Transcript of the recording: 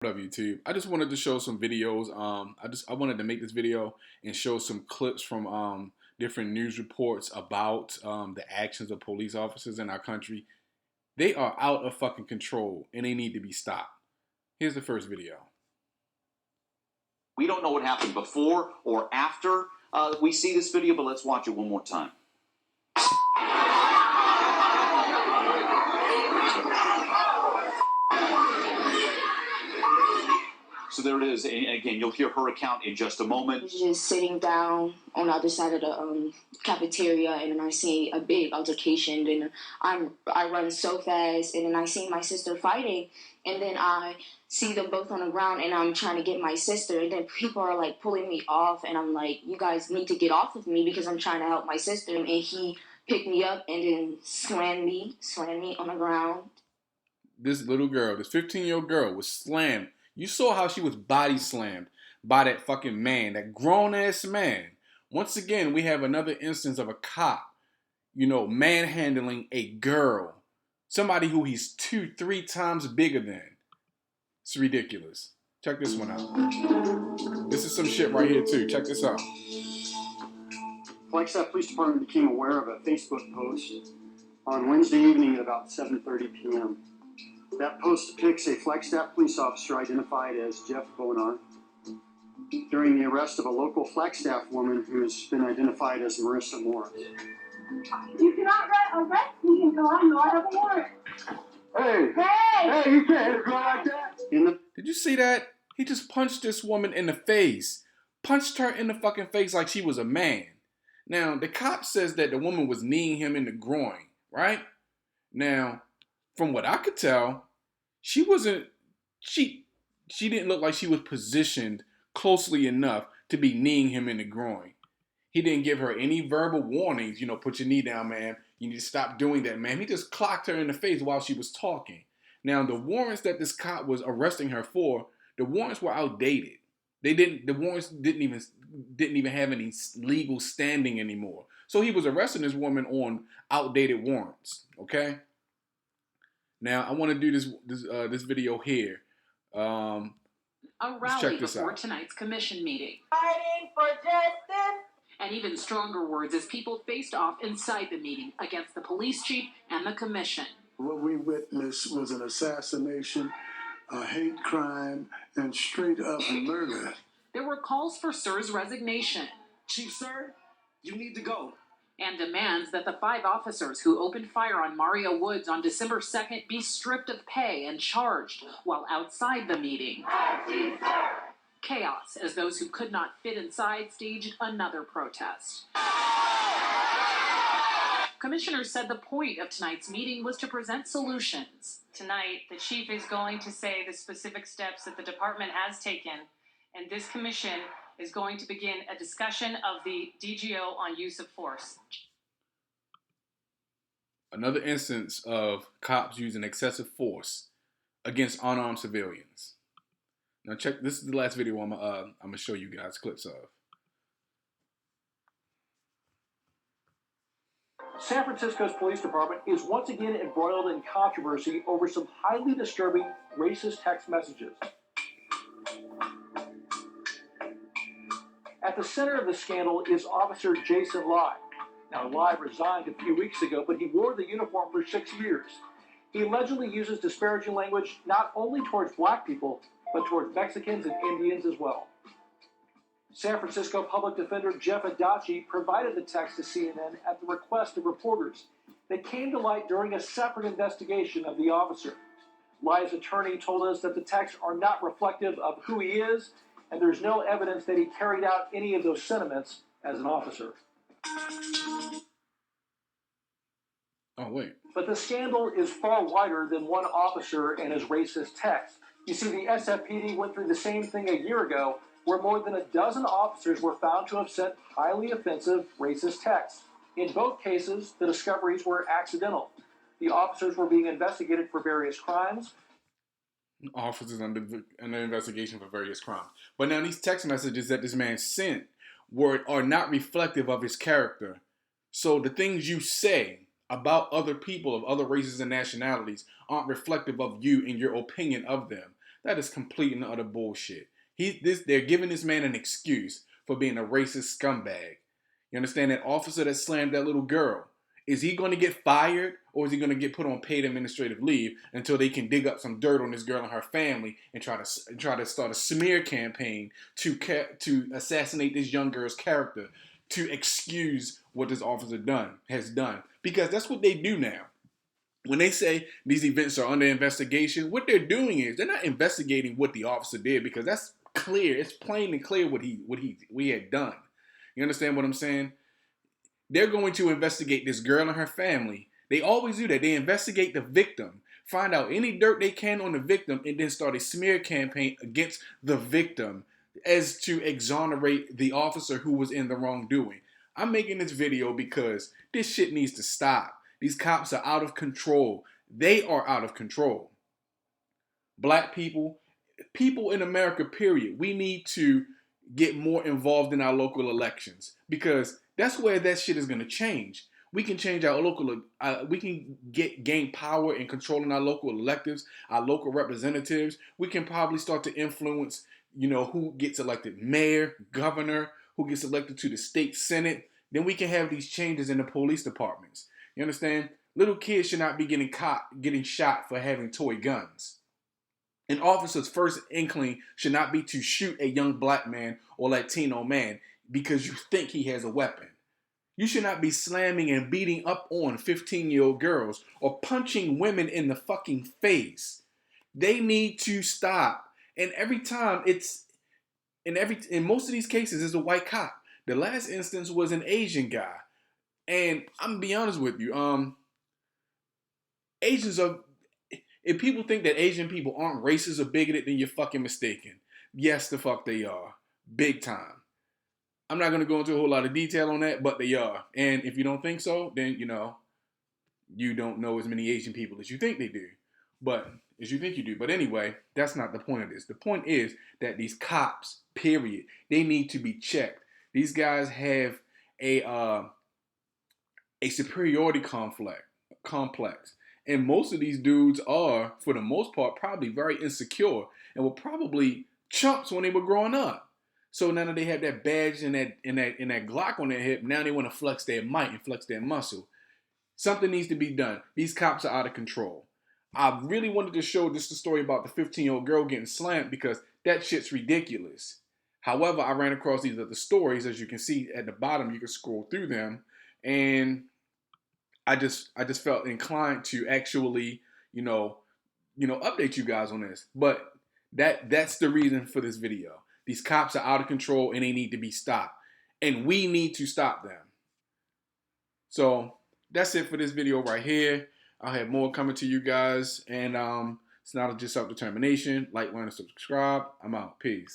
What up, YouTube? I just wanted to show some videos. I wanted to make this video and show some clips from different news reports about the actions of police officers in our country. They are out of fucking control and they need to be stopped. Here's the first video. We don't know what happened before or after we see this video, but let's watch it one more time. So there it is. And again, you'll hear her account in just a moment. Just sitting down on the other side of the cafeteria, and then I see a big altercation. And I run so fast, and then I see my sister fighting, and then I see them both on the ground, and I'm trying to get my sister, and then people are like pulling me off, and I'm like, you guys need to get off of me because I'm trying to help my sister. And he picked me up and then slammed me on the ground. This little girl, this 15-year-old girl, was slammed. You saw how she was body slammed by that fucking man, that grown-ass man. Once again, we have another instance of a cop, manhandling a girl. Somebody who he's 2-3 times bigger than. It's ridiculous. Check this one out. This is some shit right here too. Check this out. Flagstaff Police Department became aware of a Facebook post on Wednesday evening at about 7:30 p.m. That post depicts a Flagstaff police officer identified as Jeff Bonar during the arrest of a local Flagstaff woman who's been identified as Marissa Morris. You cannot arrest me until I know I have a warrant. Hey, you can't go like that. Did you see that? He just punched this woman in the face. Punched her in the fucking face like she was a man. Now, the cop says that the woman was kneeing him in the groin, right? Now, from what I could tell, she didn't look like she was positioned closely enough to be kneeing him in the groin. He didn't give her any verbal warnings, put your knee down, man. You need to stop doing that, man. He just clocked her in the face while she was talking. Now, the warrants that this cop was arresting her for, the warrants were outdated. The warrants didn't even have any legal standing anymore. So he was arresting this woman on outdated warrants, okay? Now, I want to do this video here. A rally before tonight's commission meeting. Fighting for justice. And even stronger words as people faced off inside the meeting against the police chief and the commission. What we witnessed was an assassination, a hate crime, and straight up murder. There were calls for Sir's resignation. Chief Sir, you need to go. And demands that the 5 officers who opened fire on Mario Woods on December 2nd be stripped of pay and charged while outside the meeting. Chaos as those who could not fit inside staged another protest. Commissioners said the point of tonight's meeting was to present solutions. Tonight, the chief is going to say the specific steps that the department has taken, and this commission is going to begin a discussion of the DGO on use of force. Another instance of cops using excessive force against unarmed civilians. Now check, this is the last video I'm gonna show you guys clips of. San Francisco's police department is once again embroiled in controversy over some highly disturbing racist text messages. At the center of the scandal is Officer Jason Lai. Now, Lai resigned a few weeks ago, but he wore the uniform for 6 years. He allegedly uses disparaging language not only towards black people, but towards Mexicans and Indians as well. San Francisco Public Defender Jeff Adachi provided the text to CNN at the request of reporters. They came to light during a separate investigation of the officer. Lai's attorney told us that the texts are not reflective of who he is, and there's no evidence that he carried out any of those sentiments as an officer. Oh, wait. But the scandal is far wider than one officer and his racist text. You see, the SFPD went through the same thing a year ago, where more than a dozen officers were found to have sent highly offensive racist texts. In both cases, the discoveries were accidental. The officers were being investigated for various crimes. Officers under investigation for various crimes. But now these text messages that this man sent are not reflective of his character. So the things you say about other people of other races and nationalities aren't reflective of you and your opinion of them. That is complete and utter bullshit. They're giving this man an excuse for being a racist scumbag. You understand? That officer that slammed that little girl, is he going to get fired, or is he going to get put on paid administrative leave until they can dig up some dirt on this girl and her family and try to start a smear campaign to assassinate this young girl's character, to excuse what this officer has done? Because that's what they do now. When they say these events are under investigation, what they're doing is they're not investigating what the officer did, because that's clear. It's plain and clear what he had done. You understand what I'm saying? They're going to investigate this girl and her family. They always do that. They investigate the victim, find out any dirt they can on the victim, and then start a smear campaign against the victim as to exonerate the officer who was in the wrongdoing. I'm making this video because this shit needs to stop. These cops are out of control. They are out of control. Black people in America, period, we need to get more involved in our local elections, because that's where that shit is going to change. We can change our local, we can gain power and control in our local electives, our local representatives. We can probably start to influence, who gets elected mayor, governor, who gets elected to the state senate. Then we can have these changes in the police departments. You understand? Little kids should not be getting shot for having toy guns. An officer's first inkling should not be to shoot a young black man or Latino man because you think he has a weapon. You should not be slamming and beating up on 15-year-old girls or punching women in the fucking face. They need to stop. And every time in most of these cases, it's a white cop. The last instance was an Asian guy. And I'm gonna be honest with you, if people think that Asian people aren't racist or bigoted, then you're fucking mistaken. Yes, the fuck they are. Big time. I'm not gonna go into a whole lot of detail on that, but they are. And if you don't think so, then you don't know as many Asian people as you think they do. But as you think you do. But anyway, that's not the point of this. The point is that these cops, period, they need to be checked. These guys have a superiority complex. And most of these dudes are, for the most part, probably very insecure and were probably chumps when they were growing up. So now that they have that badge and that Glock on their hip, now they want to flex their might and flex their muscle. Something needs to be done. These cops are out of control. I really wanted to show just the story about the 15-year-old girl getting slammed because that shit's ridiculous. However, I ran across these other stories. As you can see at the bottom, you can scroll through them, and I just felt inclined to actually, update you guys on this. But that's the reason for this video. These cops are out of control and they need to be stopped. And we need to stop them. So that's it for this video right here. I'll have more coming to you guys. And it's not just self-determination. Like, learn, and subscribe. I'm out. Peace.